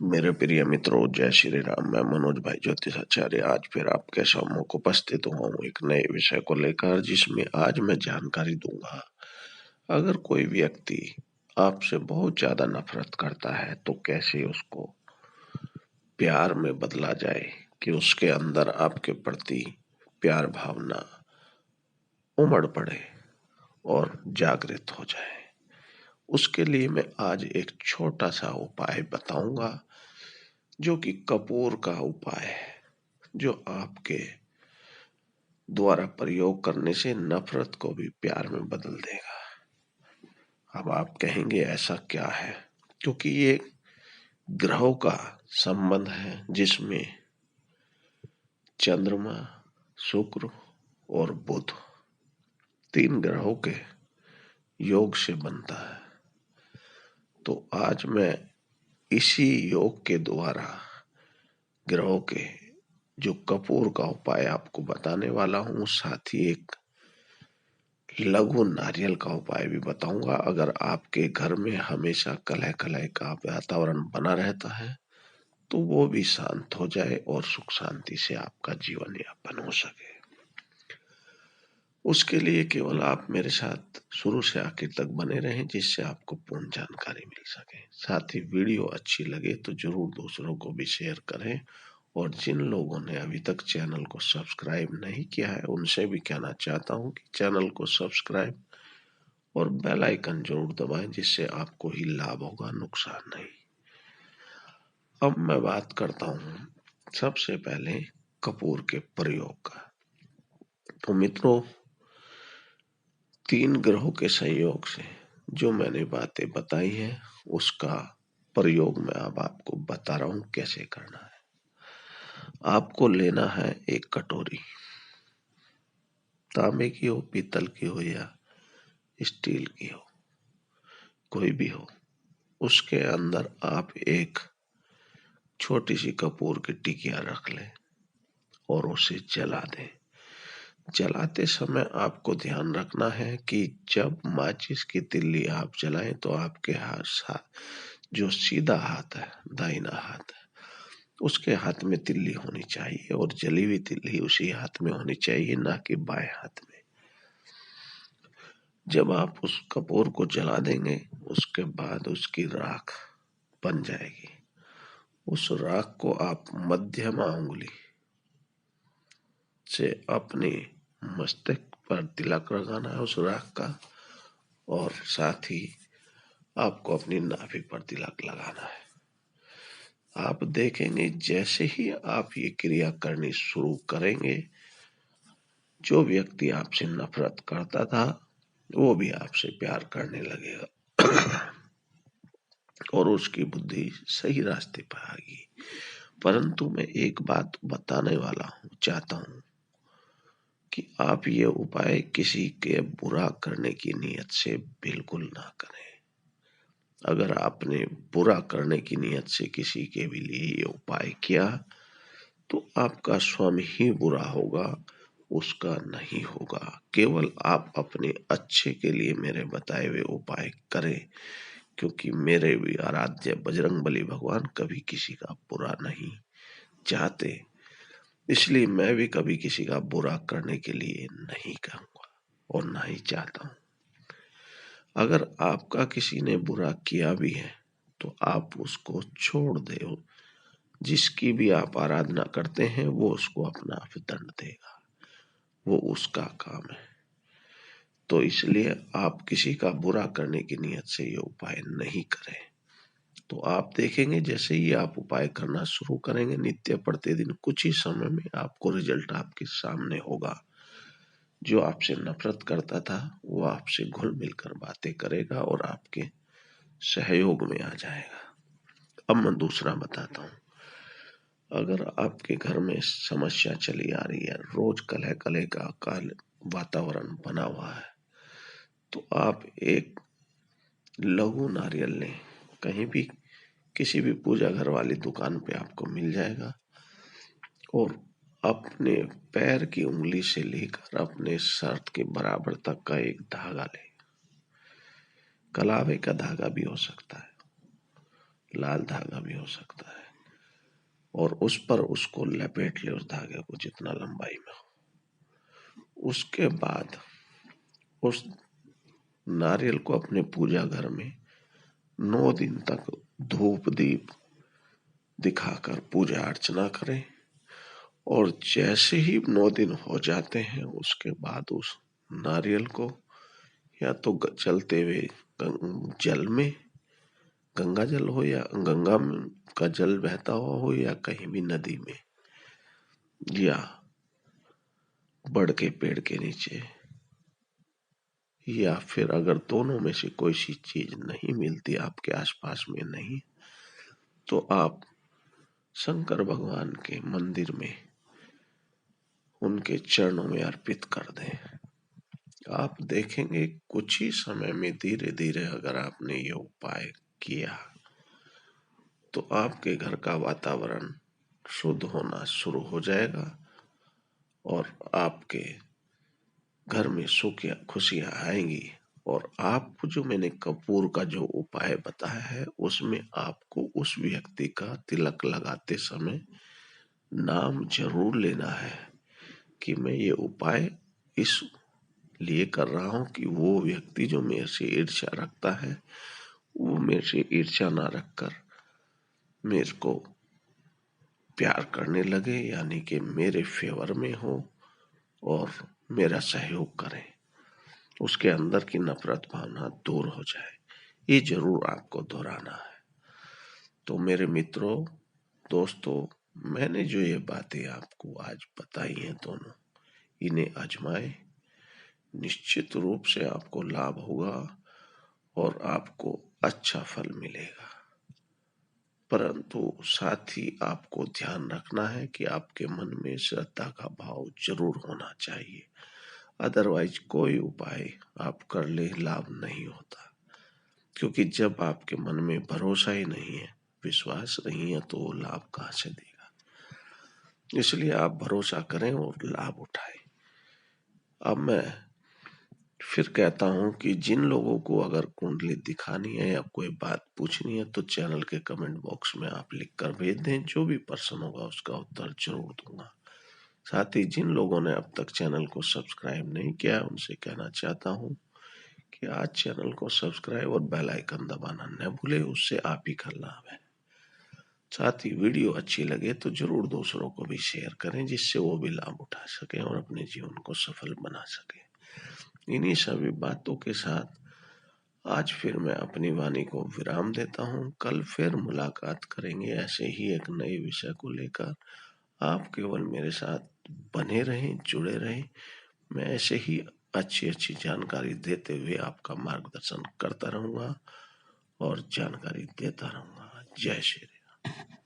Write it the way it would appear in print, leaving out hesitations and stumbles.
मेरे प्रिय मित्रों, जय श्री राम। मैं मनोज भाई ज्योतिषाचार्य आज फिर आपके सम्मुख उपस्थित हुआ हूँ एक नए विषय को लेकर, जिसमें आज मैं जानकारी दूंगा। अगर कोई व्यक्ति आपसे बहुत ज्यादा नफरत करता है तो कैसे उसको प्यार में बदला जाए कि उसके अंदर आपके प्रति प्यार भावना उमड़ पड़े और जागृत हो जाए। उसके लिए मैं आज एक छोटा सा उपाय बताऊंगा, जो कि कपूर का उपाय है, जो आपके द्वारा प्रयोग करने से नफरत को भी प्यार में बदल देगा। अब आप कहेंगे ऐसा क्या है, क्योंकि ये ग्रहों का संबंध है, जिसमें चंद्रमा, शुक्र और बुध 3 ग्रहों के योग से बनता है। तो आज मैं इसी योग के द्वारा ग्रहों के जो कपूर का उपाय आपको बताने वाला हूँ, साथ ही एक लघु नारियल का उपाय भी बताऊंगा। अगर आपके घर में हमेशा कलह कलह का वातावरण बना रहता है तो वो भी शांत हो जाए और सुख शांति से आपका जीवन यापन हो सके। उसके लिए केवल आप मेरे साथ शुरू से आखिर तक बने रहें, जिससे आपको पूर्ण जानकारी मिल सके। साथ ही वीडियो अच्छी लगे तो जरूर दूसरों को भी शेयर करें, और जिन लोगों ने अभी तक चैनल को सब्सक्राइब नहीं किया है उनसे भी कहना चाहता हूं कि चैनल को सब्सक्राइब और बेल आइकन जरूर दबाएं, जिससे आपको ही लाभ होगा, नुकसान नहीं। अब मैं बात करता हूं सबसे पहले कपूर के प्रयोग का। तो मित्रों, 3 ग्रहों के संयोग से जो मैंने बातें बताई हैं, उसका प्रयोग मैं अब आपको बता रहा हूं कैसे करना है। आपको लेना है एक कटोरी, तांबे की हो, पीतल की हो या स्टील की हो, कोई भी हो। उसके अंदर आप एक छोटी सी कपूर की टिकिया रख लें और उसे जला दें। जलाते समय आपको ध्यान रखना है कि जब माचिस की तिल्ली आप जलाएं तो आपके हाथ, जो सीधा हाथ है, दाहिना हाथ है, उसके हाथ में तिल्ली होनी चाहिए, और जली हुई तिल्ली उसी हाथ में होनी चाहिए, ना कि बाएं हाथ में। जब आप उस कपूर को जला देंगे, उसके बाद उसकी राख बन जाएगी। उस राख को आप मध्यमा उंगली से अपने मस्तक पर तिलक लगाना है उस राख का, और साथ ही आपको अपनी नाभि पर तिलक लगाना है। आप देखेंगे जैसे ही आप ये क्रिया करनी शुरू करेंगे, जो व्यक्ति आपसे नफरत करता था वो भी आपसे प्यार करने लगेगा और उसकी बुद्धि सही रास्ते पर आएगी। परंतु मैं एक बात बताने वाला हूँ, चाहता हूँ कि आप ये उपाय किसी के बुरा करने की नीयत से बिल्कुल ना करें। अगर आपने बुरा करने की नीयत से किसी के भी लिए ये उपाय किया तो आपका स्वयं ही बुरा होगा, उसका नहीं होगा। केवल आप अपने अच्छे के लिए मेरे बताए हुए उपाय करें, क्योंकि मेरे भी आराध्य बजरंगबली भगवान कभी किसी का बुरा नहीं चाहते। इसलिए मैं भी कभी किसी का बुरा करने के लिए नहीं कहूंगा और ना ही चाहता हूं। अगर आपका किसी ने बुरा किया भी है तो आप उसको छोड़ दे। जिसकी भी आप आराधना करते हैं वो उसको अपना दंड देगा, वो उसका काम है। तो इसलिए आप किसी का बुरा करने की नियत से ये उपाय नहीं करें। तो आप देखेंगे जैसे ही आप उपाय करना शुरू करेंगे, नित्य प्रतिदिन कुछ ही समय में आपको रिजल्ट आपके सामने होगा। जो आपसे नफरत करता था वो आपसे घुल मिलकर बातें करेगा और आपके सहयोग में आ जाएगा। अब मैं दूसरा बताता हूँ। अगर आपके घर में समस्या चली आ रही है, रोज कलह कलह का काल वातावरण बना हुआ है, तो आप एक लघु नारियल लें। कहीं भी किसी भी पूजा घर वाली दुकान पे आपको मिल जाएगा, और अपने पैर की उंगली से लेकर अपने शर्ट के बराबर तक का एक धागा ले। कलावे का धागा भी हो सकता है, लाल धागा भी हो सकता है। और उस पर उसको लपेट ले, उस धागे को जितना लंबाई में हो। उसके बाद उस नारियल को अपने पूजा घर में 9 दिन तक धूप दीप दिखाकर पूजा अर्चना करें। और जैसे ही 9 दिन हो जाते हैं, उसके बाद उस नारियल को या तो चलते हुए जल में, गंगा जल हो या गंगा का जल बहता हुआ हो, या कहीं भी नदी में, या बड़ के पेड़ के नीचे, या फिर अगर दोनों में से कोई सी चीज नहीं मिलती, आपके आसपास में नहीं, तो आप शंकर भगवान के मंदिर में उनके चरणों में अर्पित कर दें। आप देखेंगे कुछ ही समय में धीरे धीरे अगर आपने ये उपाय किया तो आपके घर का वातावरण शुद्ध होना शुरू हो जाएगा और आपके घर में सुख या खुशियां आएंगी। और आपको जो मैंने कपूर का जो उपाय बताया है, उसमें आपको उस व्यक्ति का तिलक लगाते समय नाम जरूर लेना है कि मैं ये उपाय इस लिए कर रहा हूं कि वो व्यक्ति जो मेरे से ईर्ष्या रखता है, वो मेरे से ईर्ष्या ना रखकर मेरे को प्यार करने लगे, यानी कि मेरे फेवर में हो और मेरा सहयोग करे, उसके अंदर की नफरत भावना दूर हो जाए। ये जरूर आपको दोहराना है। तो मेरे मित्रों, दोस्तों, मैंने जो ये बातें आपको आज बताई हैं दोनों, इन्हें आजमाएं। निश्चित रूप से आपको लाभ होगा और आपको अच्छा फल मिलेगा। परंतु साथ ही आपको ध्यान रखना है कि आपके मन में श्रद्धा का भाव जरूर होना चाहिए। अदरवाइज कोई उपाय आप कर ले, लाभ नहीं होता। क्योंकि जब आपके मन में भरोसा ही नहीं है, विश्वास नहीं है, तो वो लाभ कहाँ से देगा। इसलिए आप भरोसा करें और लाभ उठाएं। अब मैं फिर कहता हूं कि जिन लोगों को अगर कुंडली दिखानी है या कोई बात पूछनी है, तो चैनल के कमेंट बॉक्स में आप लिख कर भेज दें। जो भी प्रश्न होगा उसका उत्तर जरूर दूंगा। साथ ही जिन लोगों ने अब तक चैनल को सब्सक्राइब नहीं किया है, उनसे कहना चाहता हूं कि आज चैनल को सब्सक्राइब और बेल आइकन दबाना न भूले, उससे आप ही का लाभ है। साथ ही वीडियो अच्छी लगे तो जरूर दूसरों को भी शेयर करें, जिससे वो भी लाभ उठा सके और अपने जीवन को सफल बना सके। इन्हीं सभी बातों के साथ आज फिर मैं अपनी वाणी को विराम देता हूँ। कल फिर मुलाकात करेंगे ऐसे ही एक नए विषय को लेकर। आप केवल मेरे साथ बने रहें, जुड़े रहें। मैं ऐसे ही अच्छी अच्छी जानकारी देते हुए आपका मार्गदर्शन करता रहूंगा और जानकारी देता रहूंगा। जय श्री राम।